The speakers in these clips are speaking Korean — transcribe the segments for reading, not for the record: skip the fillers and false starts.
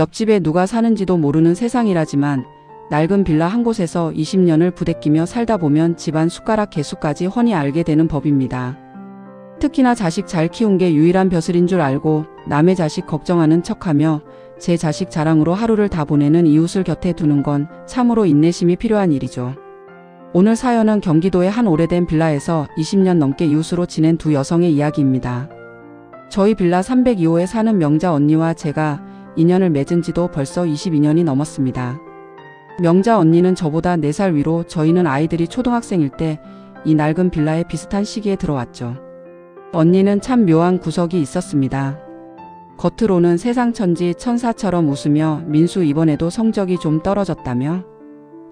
옆집에 누가 사는지도 모르는 세상이라지만 낡은 빌라 한 곳에서 20년을 부대끼며 살다 보면 집안 숟가락 개수까지 훤히 알게 되는 법입니다. 특히나 자식 잘 키운 게 유일한 벼슬인 줄 알고 남의 자식 걱정하는 척하며 제 자식 자랑으로 하루를 다 보내는 이웃을 곁에 두는 건 참으로 인내심이 필요한 일이죠. 오늘 사연은 경기도의 한 오래된 빌라에서 20년 넘게 이웃으로 지낸 두 여성의 이야기입니다. 저희 빌라 302호에 사는 명자 언니와 제가 인연을 맺은 지도 벌써 22년이 넘었습니다. 명자 언니는 저보다 4살 위로 저희는 아이들이 초등학생일 때 이 낡은 빌라에 비슷한 시기에 들어왔죠. 언니는 참 묘한 구석이 있었습니다. 겉으로는 세상천지 천사처럼 웃으며 민수 이번에도 성적이 좀 떨어졌다며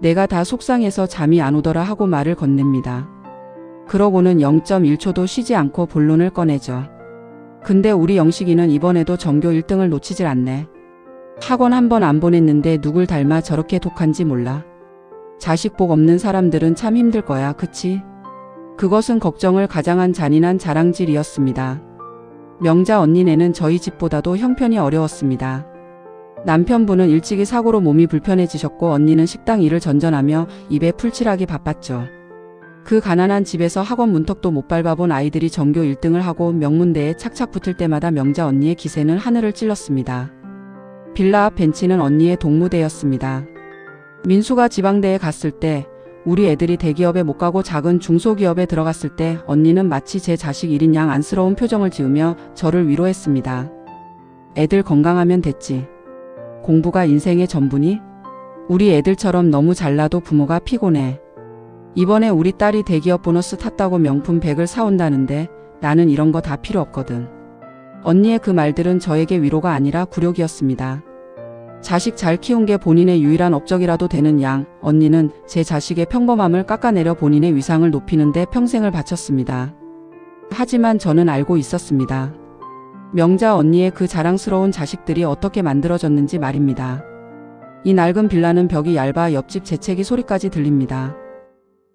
내가 다 속상해서 잠이 안 오더라 하고 말을 건넵니다. 그러고는 0.1초도 쉬지 않고 본론을 꺼내죠. 근데 우리 영식이는 이번에도 전교 1등을 놓치질 않네. 학원 한 번 안 보냈는데 누굴 닮아 저렇게 독한지 몰라. 자식 복 없는 사람들은 참 힘들 거야, 그치? 그것은 걱정을 가장한 잔인한 자랑질이었습니다. 명자 언니네는 저희 집보다도 형편이 어려웠습니다. 남편분은 일찍이 사고로 몸이 불편해지셨고 언니는 식당 일을 전전하며 입에 풀칠하기 바빴죠. 그 가난한 집에서 학원 문턱도 못 밟아본 아이들이 전교 1등을 하고 명문대에 착착 붙을 때마다 명자 언니의 기세는 하늘을 찔렀습니다. 빌라 앞 벤치는 언니의 동무대였습니다. 민수가 지방대에 갔을 때 우리 애들이 대기업에 못 가고 작은 중소기업에 들어갔을 때 언니는 마치 제 자식 일인 양 안쓰러운 표정을 지으며 저를 위로했습니다. 애들 건강하면 됐지. 공부가 인생의 전부니? 우리 애들처럼 너무 잘나도 부모가 피곤해. 이번에 우리 딸이 대기업 보너스 탔다고 명품 백을 사온다는데 나는 이런 거 다 필요 없거든. 언니의 그 말들은 저에게 위로가 아니라 굴욕이었습니다. 자식 잘 키운 게 본인의 유일한 업적이라도 되는 양 언니는 제 자식의 평범함을 깎아내려 본인의 위상을 높이는 데 평생을 바쳤습니다. 하지만 저는 알고 있었습니다. 명자 언니의 그 자랑스러운 자식들이 어떻게 만들어졌는지 말입니다. 이 낡은 빌라는 벽이 얇아 옆집 재채기 소리까지 들립니다.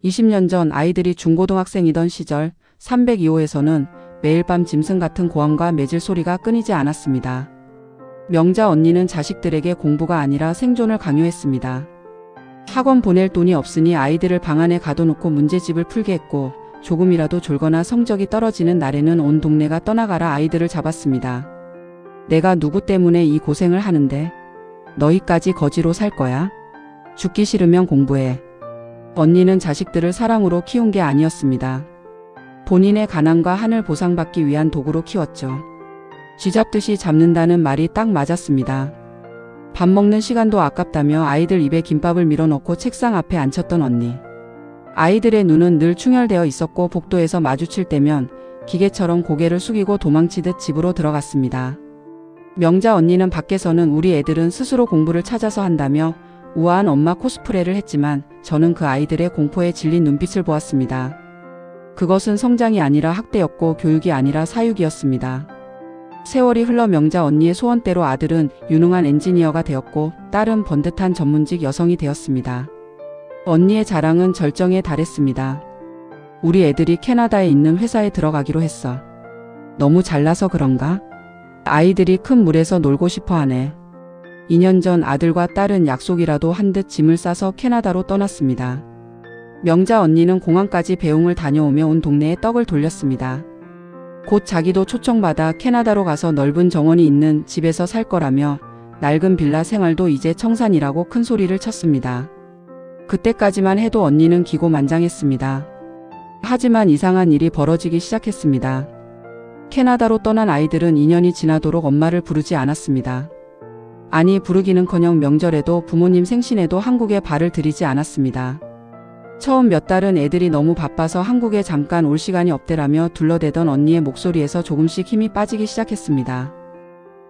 20년 전 아이들이 중고등학생이던 시절 302호에서는 매일 밤 짐승 같은 고함과 매질 소리가 끊이지 않았습니다. 명자 언니는 자식들에게 공부가 아니라 생존을 강요했습니다. 학원 보낼 돈이 없으니 아이들을 방 안에 가둬놓고 문제집을 풀게 했고 조금이라도 졸거나 성적이 떨어지는 날에는 온 동네가 떠나가라 아이들을 잡았습니다. 내가 누구 때문에 이 고생을 하는데 너희까지 거지로 살 거야? 죽기 싫으면 공부해. 언니는 자식들을 사랑으로 키운 게 아니었습니다. 본인의 가난과 한을 보상받기 위한 도구로 키웠죠. 쥐잡듯이 잡는다는 말이 딱 맞았습니다. 밥 먹는 시간도 아깝다며 아이들 입에 김밥을 밀어넣고 책상 앞에 앉혔던 언니. 아이들의 눈은 늘 충혈되어 있었고 복도에서 마주칠 때면 기계처럼 고개를 숙이고 도망치듯 집으로 들어갔습니다. 명자 언니는 밖에서는 우리 애들은 스스로 공부를 찾아서 한다며 우아한 엄마 코스프레를 했지만 저는 그 아이들의 공포에 질린 눈빛을 보았습니다. 그것은 성장이 아니라 학대였고 교육이 아니라 사육이었습니다. 세월이 흘러 명자 언니의 소원대로 아들은 유능한 엔지니어가 되었고 딸은 번듯한 전문직 여성이 되었습니다. 언니의 자랑은 절정에 달했습니다. 우리 애들이 캐나다에 있는 회사에 들어가기로 했어. 너무 잘나서 그런가? 아이들이 큰 물에서 놀고 싶어 하네. 2년 전 아들과 딸은 약속이라도 한 듯 짐을 싸서 캐나다로 떠났습니다. 명자 언니는 공항까지 배웅을 다녀오며 온 동네에 떡을 돌렸습니다. 곧 자기도 초청받아 캐나다로 가서 넓은 정원이 있는 집에서 살 거라며 낡은 빌라 생활도 이제 청산이라고 큰 소리를 쳤습니다. 그때까지만 해도 언니는 기고만장했습니다. 하지만 이상한 일이 벌어지기 시작했습니다. 캐나다로 떠난 아이들은 2년이 지나도록 엄마를 부르지 않았습니다. 아니 부르기는커녕 명절에도 부모님 생신에도 한국에 발을 들이지 않았습니다. 처음 몇 달은 애들이 너무 바빠서 한국에 잠깐 올 시간이 없대라며 둘러대던 언니의 목소리에서 조금씩 힘이 빠지기 시작했습니다.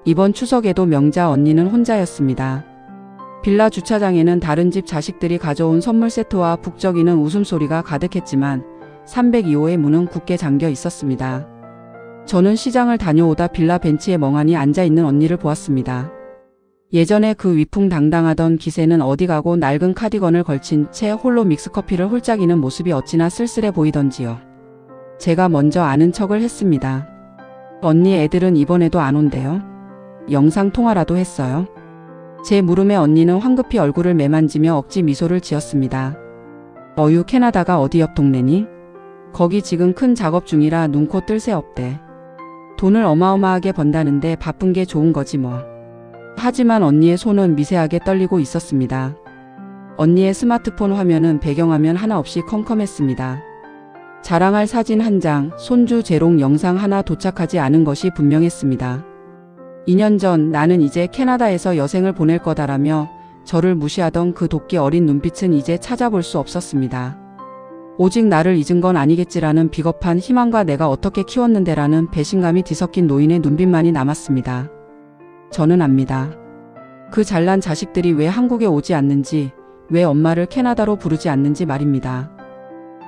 이번 추석에도 명자 언니는 혼자였습니다. 빌라 주차장에는 다른 집 자식들이 가져온 선물 세트와 북적이는 웃음소리가 가득했지만 302호의 문은 굳게 잠겨 있었습니다. 저는 시장을 다녀오다 빌라 벤치에 멍하니 앉아있는 언니를 보았습니다. 예전에 그 위풍당당하던 기세는 어디 가고 낡은 카디건을 걸친 채 홀로 믹스커피를 홀짝이는 모습이 어찌나 쓸쓸해 보이던지요. 제가 먼저 아는 척을 했습니다. 언니 애들은 이번에도 안 온대요? 영상통화라도 했어요? 제 물음에 언니는 황급히 얼굴을 매만지며 억지 미소를 지었습니다. 어유 캐나다가 어디 옆 동네니? 거기 지금 큰 작업 중이라 눈코 뜰 새 없대. 돈을 어마어마하게 번다는데 바쁜 게 좋은 거지 뭐. 하지만 언니의 손은 미세하게 떨리고 있었습니다. 언니의 스마트폰 화면은 배경화면 하나 없이 컴컴했습니다. 자랑할 사진 한 장, 손주 재롱 영상 하나 도착하지 않은 것이 분명했습니다. 2년 전 나는 이제 캐나다에서 여생을 보낼 거다라며 저를 무시하던 그 도끼 어린 눈빛은 이제 찾아볼 수 없었습니다. 오직 나를 잊은 건 아니겠지라는 비겁한 희망과 내가 어떻게 키웠는데라는 배신감이 뒤섞인 노인의 눈빛만이 남았습니다. 저는 압니다. 그 잘난 자식들이 왜 한국에 오지 않는지, 왜 엄마를 캐나다로 부르지 않는지 말입니다.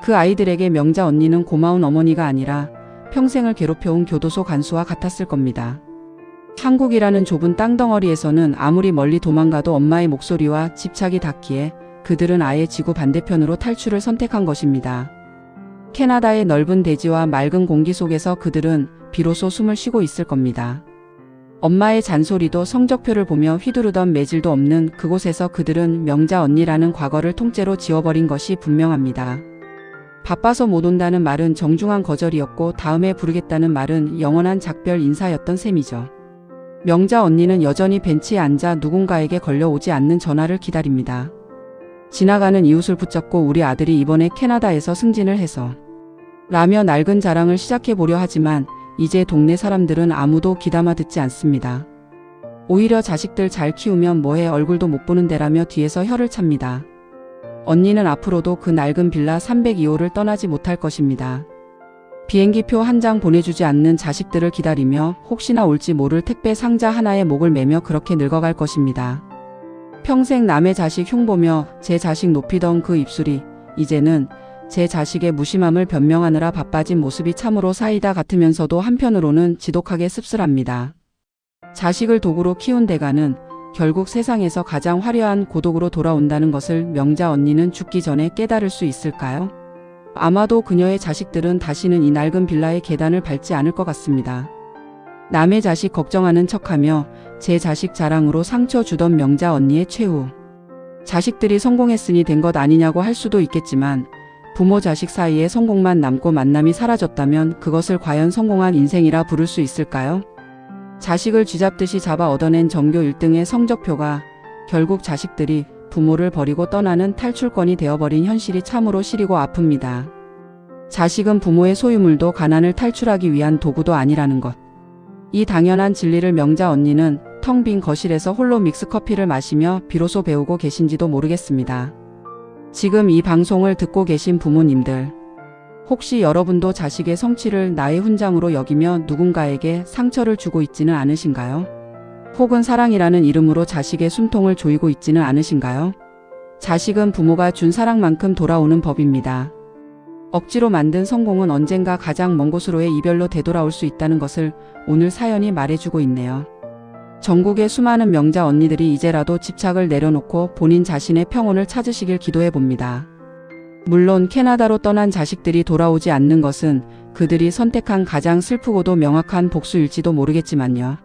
그 아이들에게 명자 언니는 고마운 어머니가 아니라 평생을 괴롭혀온 교도소 간수와 같았을 겁니다. 한국이라는 좁은 땅덩어리에서는 아무리 멀리 도망가도 엄마의 목소리와 집착이 닿기에 그들은 아예 지구 반대편으로 탈출을 선택한 것입니다. 캐나다의 넓은 대지와 맑은 공기 속에서 그들은 비로소 숨을 쉬고 있을 겁니다. 엄마의 잔소리도 성적표를 보며 휘두르던 매질도 없는 그곳에서 그들은 명자 언니라는 과거를 통째로 지워버린 것이 분명합니다. 바빠서 못 온다는 말은 정중한 거절이었고 다음에 부르겠다는 말은 영원한 작별 인사였던 셈이죠. 명자 언니는 여전히 벤치에 앉아 누군가에게 걸려오지 않는 전화를 기다립니다. 지나가는 이웃을 붙잡고 우리 아들이 이번에 캐나다에서 승진을 해서 라며 낡은 자랑을 시작해보려 하지만 이제 동네 사람들은 아무도 귀담아 듣지 않습니다. 오히려 자식들 잘 키우면 뭐해 얼굴도 못 보는데라며 뒤에서 혀를 찹니다. 언니는 앞으로도 그 낡은 빌라 302호를 떠나지 못할 것입니다. 비행기표 한 장 보내주지 않는 자식들을 기다리며 혹시나 올지 모를 택배 상자 하나에 목을 매며 그렇게 늙어갈 것입니다. 평생 남의 자식 흉보며 제 자식 높이던 그 입술이 이제는 제 자식의 무심함을 변명하느라 바빠진 모습이 참으로 사이다 같으면서도 한편으로는 지독하게 씁쓸합니다. 자식을 도구로 키운 대가는 결국 세상에서 가장 화려한 고독으로 돌아온다는 것을 명자 언니는 죽기 전에 깨달을 수 있을까요? 아마도 그녀의 자식들은 다시는 이 낡은 빌라의 계단을 밟지 않을 것 같습니다. 남의 자식 걱정하는 척하며 제 자식 자랑으로 상처 주던 명자 언니의 최후. 자식들이 성공했으니 된 것 아니냐고 할 수도 있겠지만 부모 자식 사이에 성공만 남고 만남이 사라졌다면 그것을 과연 성공한 인생이라 부를 수 있을까요? 자식을 쥐잡듯이 잡아 얻어낸 전교 1등의 성적표가 결국 자식들이 부모를 버리고 떠나는 탈출권이 되어버린 현실이 참으로 시리고 아픕니다. 자식은 부모의 소유물도 가난을 탈출하기 위한 도구도 아니라는 것. 이 당연한 진리를 명자 언니는 텅 빈 거실에서 홀로 믹스커피를 마시며 비로소 배우고 계신지도 모르겠습니다. 지금 이 방송을 듣고 계신 부모님들, 혹시 여러분도 자식의 성취를 나의 훈장으로 여기며 누군가에게 상처를 주고 있지는 않으신가요? 혹은 사랑이라는 이름으로 자식의 숨통을 조이고 있지는 않으신가요? 자식은 부모가 준 사랑만큼 돌아오는 법입니다. 억지로 만든 성공은 언젠가 가장 먼 곳으로의 이별로 되돌아올 수 있다는 것을 오늘 사연이 말해주고 있네요. 전국의 수많은 명자 언니들이 이제라도 집착을 내려놓고 본인 자신의 평온을 찾으시길 기도해봅니다. 물론 캐나다로 떠난 자식들이 돌아오지 않는 것은 그들이 선택한 가장 슬프고도 명확한 복수일지도 모르겠지만요.